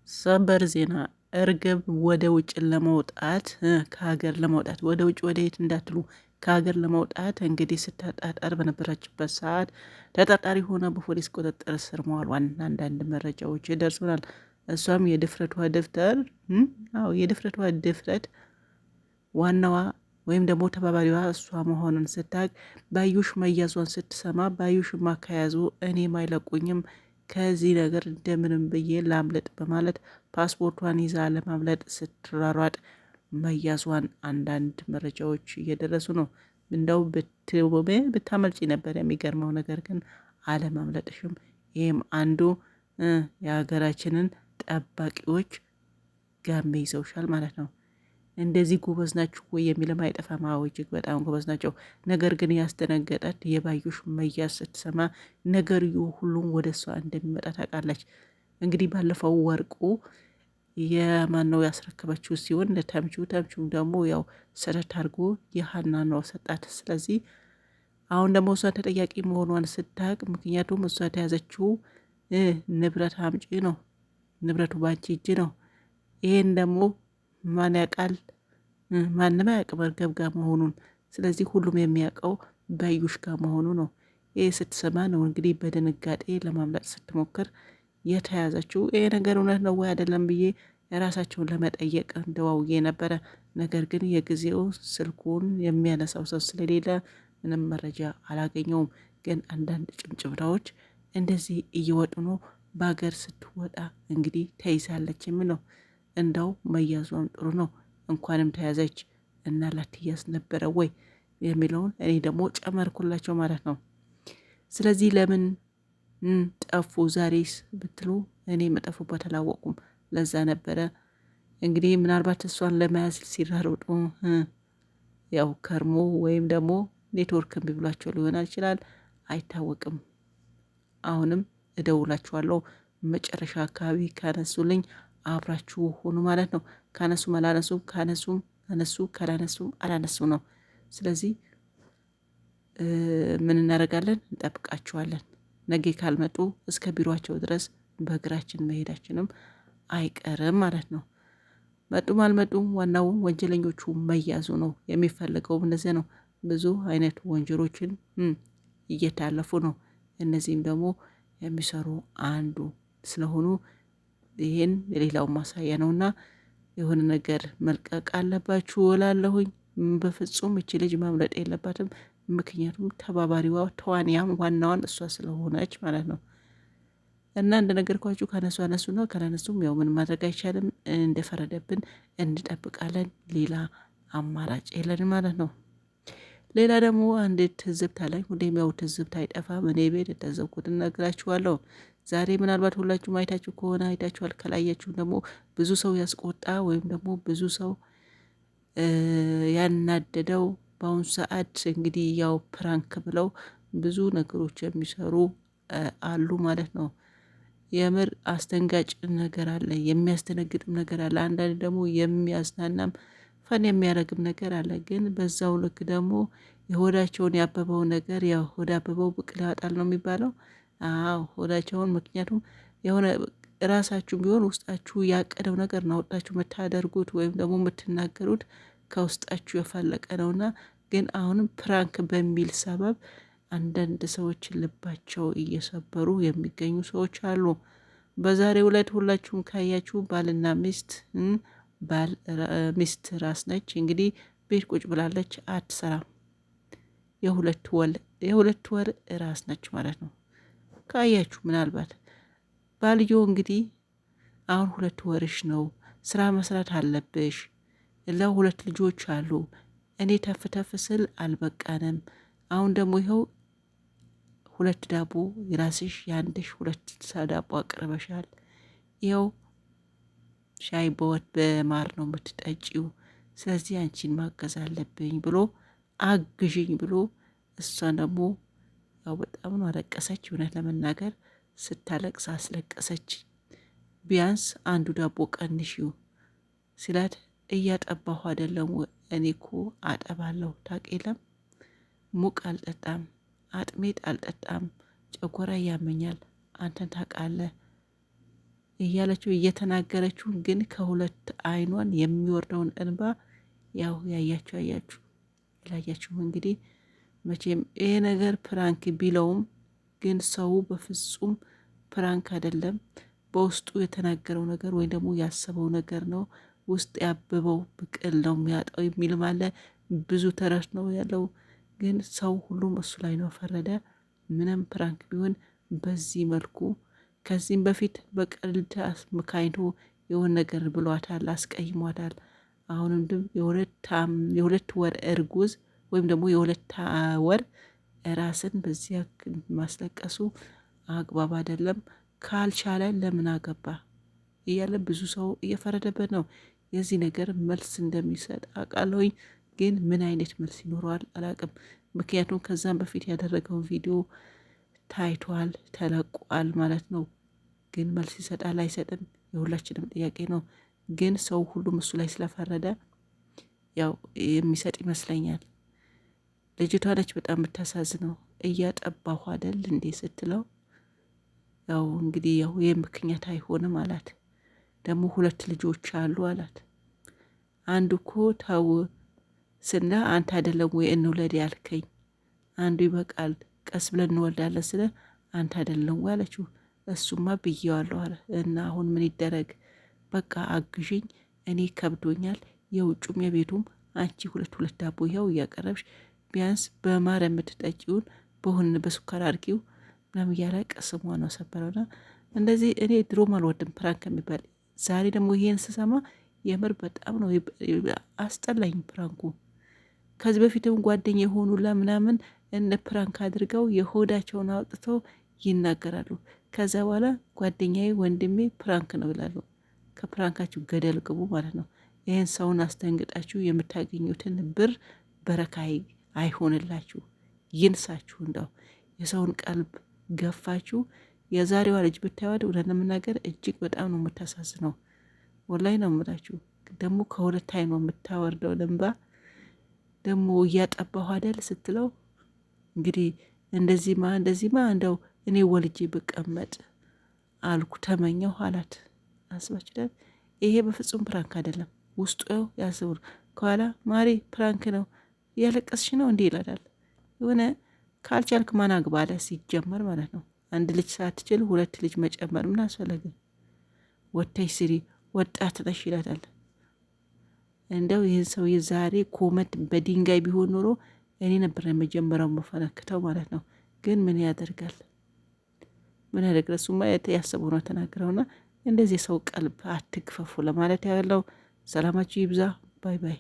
ሰበር ዜና እርግብ ወደ ውጭ ለመውጣት ከሀገር ለመውጣት ወደ ውጭ ወደ የት እንዳትሉ ከሀገር ለመውጣት እንግዲህ ስታጣጣር በነበረችበት ሰዓት ተጠርጣሪ ሆና በፖሊስ ቁጥጥር ስር መዋሏን አንዳንድ መረጃዎች ይደርሱናል። እሷም የድፍረቷ ደፍተር የድፍረቷ ድፍረት ዋናዋ ወይም ደግሞ ተባባሪዋ እሷ መሆኑን ስታቅ ባዩሽ መያዟን ስትሰማ ባዩሽ ማካያዙ እኔም አይለቁኝም ከዚህ ነገር እንደምንም ብዬ ላምለጥ በማለት ፓስፖርቷን ይዛ ለማምለጥ ስትራሯጥ መያዟን አንዳንድ መረጃዎች እየደረሱ ነው። እንደው ብታመልጪ ነበር የሚገርመው ነገር ግን አለማምለጥሽም። ይህም አንዱ የሀገራችንን ጠባቂዎች ጋሜ ይዘውሻል ማለት ነው። እንደዚህ ጎበዝ ናችሁ ወይ የሚልም አይጠፋም። አዎ እጅግ በጣም ጎበዝ ናቸው። ነገር ግን ያስደነገጣት የባዩሽ መያዝ ስትሰማ ነገርዩ ሁሉም ወደ እሷ እንደሚመጣ ታውቃለች። እንግዲህ ባለፈው ወርቁ የማን ነው ያስረከበችው ሲሆን ተምቹም ደግሞ ያው ስረት አድርጎ የሀና ነው ሰጣት። ስለዚህ አሁን ደግሞ እሷ ተጠያቂ መሆኗን ስታቅ፣ ምክንያቱም እሷ ተያዘችው ንብረት አምጪ ነው፣ ንብረቱ ባንቺ እጅ ነው። ይሄን ደግሞ ማን ያውቃል? ማንም አያውቅም እርግብ ጋር መሆኑን። ስለዚህ ሁሉም የሚያውቀው ባዩሽ ጋር መሆኑ ነው። ይህ ስትሰማ ነው እንግዲህ በድንጋጤ ለማምለጥ ስትሞክር የተያዘችው። ይሄ ነገር እውነት ነው ወይ አይደለም ብዬ የራሳቸውን ለመጠየቅ እንደዋውዬ ነበረ። ነገር ግን የጊዜው ስልኩን የሚያነሳው ሰው ስለሌለ ምንም መረጃ አላገኘውም። ግን አንዳንድ ጭምጭምታዎች እንደዚህ እየወጡ ነው። በሀገር ስትወጣ እንግዲህ ተይዛለች የሚል ነው። እንደው መያዟም ጥሩ ነው። እንኳንም ተያዘች እና ላትያዝ ነበረ ወይ የሚለውን እኔ ደግሞ ጨመርኩላቸው ማለት ነው። ስለዚህ ለምን ጠፉ ዛሬስ ብትሉ እኔ መጠፉበት አላወቁም። ለዛ ነበረ እንግዲህ ምናልባት እሷን ለመያዝ ሲራሮጡ ያው ከርሞ ወይም ደግሞ ኔትወርክ እምቢ ብሏቸው ሊሆን ይችላል፣ አይታወቅም። አሁንም እደውላችኋለሁ። መጨረሻ አካባቢ ካነሱልኝ አብራችሁ ሆኑ ማለት ነው። ካነሱም አላነሱም፣ ካነሱም አነሱ፣ ካላነሱም አላነሱ ነው። ስለዚህ ምን እናደርጋለን? እንጠብቃችኋለን። ነገ ካልመጡ እስከ ቢሮቸው ድረስ በእግራችን መሄዳችንም አይቀርም ማለት ነው። መጡም አልመጡም ዋናው ወንጀለኞቹ መያዙ ነው የሚፈለገው። እነዚህ ነው ብዙ አይነት ወንጀሎችን እየታለፉ ነው። እነዚህም ደግሞ የሚሰሩ አንዱ ስለሆኑ ይሄን የሌላው ማሳያ ነውና የሆነ ነገር መልቀቅ አለባችሁ እላለሁኝ። በፍጹም እቺ ልጅ ማምለጥ የለባትም። ምክንያቱም ተባባሪዋ ተዋንያም ዋናዋን እሷ ስለሆነች ማለት ነው። እና እንደነገርኳችሁ ከነሱ አነሱ ነው፣ ካላነሱም ያው ምን ማድረግ አይቻልም። እንደፈረደብን እንጠብቃለን። ሌላ አማራጭ የለንም ማለት ነው። ሌላ ደግሞ አንድ ትዝብት አለኝ። ሁሌም ያው ትዝብት አይጠፋም። እኔ ቤት የታዘብኩትን እነግራችኋለሁ። ዛሬ ምናልባት ሁላችሁም አይታችሁ ከሆነ አይታችኋል። ከላያችሁ ደግሞ ብዙ ሰው ያስቆጣ ወይም ደግሞ ብዙ ሰው ያናደደው በአሁኑ ሰዓት እንግዲህ ያው ፕራንክ ብለው ብዙ ነገሮች የሚሰሩ አሉ ማለት ነው። የምር አስደንጋጭ ነገር አለ፣ የሚያስደነግጥም ነገር አለ። አንዳንድ ደግሞ የሚያዝናናም ፈን የሚያደርግም ነገር አለ። ግን በዛው ልክ ደግሞ የሆዳቸውን ያበበው ነገር ያው ሆድ አበበው ብቅል ያወጣል ነው የሚባለው። አዎ ሆዳቸውን፣ ምክንያቱም የሆነ ራሳችሁ ቢሆን ውስጣችሁ ያቀደው ነገር ነው ወጣችሁ የምታደርጉት ወይም ደግሞ የምትናገሩት ከውስጣችሁ የፈለቀ ነውና፣ ግን አሁንም ፕራንክ በሚል ሰበብ አንዳንድ ሰዎች ልባቸው እየሰበሩ የሚገኙ ሰዎች አሉ። በዛሬው ዕለት ሁላችሁም ካያችሁ ባልና ሚስት ሚስት ራስ ነች እንግዲህ ቤት ቁጭ ብላለች፣ አትሰራም። የሁለት ወር ራስ ነች ማለት ነው። ካያችሁ ምናልባት ባልዮ እንግዲህ አሁን 2 ወርሽ ነው፣ ስራ መስራት አለብሽ፣ ለሁለት ልጆች አሉ፣ እኔ ተፍ ተፍ ስል አልበቃንም። አሁን ደግሞ ይኸው 2 ዳቦ የራስሽ የአንድሽ 2 ዳቦ አቅርበሻል። ይኸው ሻይ በወት በማር ነው የምትጠጪው። ስለዚህ አንቺን ማገዝ አለብኝ ብሎ አግዥኝ ብሎ እሷ ደግሞ ያው በጣም ነው አለቀሰች። እውነት ለመናገር ስታለቅስ አስለቀሰች። ቢያንስ 1 ዳቦ ቀንሺው ሲላት እያጠባሁ አይደለም እኔ እኮ አጠባለሁ ታውቅ የለም ሙቅ አልጠጣም፣ አጥሜት አልጠጣም፣ ጨጎራ ያመኛል፣ አንተን ታውቃለህ እያለችው እየተናገረችው ግን ከሁለት አይኗን የሚወርደውን እንባ ያው ያያችሁ ላያችሁም እንግዲህ መቼም ይሄ ነገር ፕራንክ ቢለውም ግን ሰው በፍጹም ፕራንክ አይደለም። በውስጡ የተናገረው ነገር ወይም ደግሞ ያሰበው ነገር ነው። ውስጥ ያበበው ብቅል ነው የሚያጣው የሚልም አለ። ብዙ ተረት ነው ያለው። ግን ሰው ሁሉም እሱ ላይ ነው ፈረደ። ምንም ፕራንክ ቢሆን በዚህ መልኩ ከዚህም በፊት በቀልድ አስመካኝቶ የሆነ ነገር ብሏታል፣ አስቀይሟታል። አሁንም ድም የሁለት ወር እርጉዝ ወይም ደግሞ የሁለት ወር ራስን በዚያ ማስለቀሱ አግባብ አይደለም። ካልቻለ ለምን አገባ እያለ ብዙ ሰው እየፈረደበት ነው። የዚህ ነገር መልስ እንደሚሰጥ አውቃለሁኝ፣ ግን ምን አይነት መልስ ይኖረዋል አላውቅም። ምክንያቱም ከዛም በፊት ያደረገውን ቪዲዮ ታይቷል፣ ተለቋል ማለት ነው። ግን መልስ ይሰጣል አይሰጥም የሁላችንም ጥያቄ ነው። ግን ሰው ሁሉም እሱ ላይ ስለፈረደ ያው የሚሰጥ ይመስለኛል። ልጅቷ ነች በጣም የምታሳዝነው። እያጠባሁ አይደል እንዴ ስትለው ያው እንግዲህ ያው ይህ ምክንያት አይሆንም አላት። ደግሞ 2 ልጆች አሉ አላት። አንዱ እኮ ተው ስለ አንተ አይደለም ወይ እንውለድ ያልከኝ? አንዱ ይበቃል፣ ቀስ ብለን እንወልዳለን ስለ አንተ አይደለም ወይ አለችው። እሱማ ብዬዋለሁ አለ። እና አሁን ምን ይደረግ? በቃ አግዥኝ፣ እኔ ከብዶኛል፣ የውጩም የቤቱም አንቺ 2 ዳቦ ይኸው እያቀረብሽ ቢያንስ በማር የምትጠጪውን በሁን በሱካር አርጊው ምናምን እያለ ቅስሟ ነው ሰበረውና እንደዚህ። እኔ ድሮም አልወድም ፕራንክ የሚባል ዛሬ ደግሞ ይሄን ስሰማ የምር በጣም ነው አስጠላኝ ፕራንኩ። ከዚህ በፊትም ጓደኛ የሆኑ ለምናምን እነ ፕራንክ አድርገው የሆዳቸውን አውጥተው ይናገራሉ። ከዛ በኋላ ጓደኛዬ ወንድሜ ፕራንክ ነው ይላሉ። ከፕራንካችሁ ገደል ግቡ ማለት ነው። ይህን ሰውን አስደንግጣችሁ የምታገኙትን ብር በረካይ አይሆንላችሁ፣ ይንሳችሁ። እንደው የሰውን ቀልብ ገፋችሁ። የዛሬዋ ልጅ ብታዩት እውነት ለመናገር እጅግ በጣም ነው የምታሳዝነው። ወላይ ነው የምላችሁ። ደግሞ ከሁለት አይኗ የምታወርደው እንባ ደግሞ እያጠባሁ አይደል ስትለው እንግዲህ እንደዚህማ እንደው እኔ ወልጄ ብቀመጥ አልኩ ተመኘሁ አላት። አስባችሁታል? ይሄ በፍጹም ፕራንክ አይደለም። ውስጡ ያስቡር ከኋላ ማሪ ፕራንክ ነው እያለቀስሽ ነው እንዲህ ይላል። የሆነ ካልቻልክ ማን አግባ አለ ሲጀመር ማለት ነው። አንድ ልጅ ሳትችል 2 ልጅ መጨመር ምን አስፈለገ? ወጥተሽ ስሪ ወጣት ነሽ ይላታል። እንደው ይህን ሰው የዛሬ ኮመት በድንጋይ ቢሆን ኖሮ እኔ ነበር የመጀመሪያው መፈነክተው ማለት ነው። ግን ምን ያደርጋል እሱማ ያሰበው ነው ተናግረውና እንደዚህ ሰው ቀልብ አትግፈፉ ለማለት ያለው። ሰላማችሁ ይብዛ። ባይ ባይ።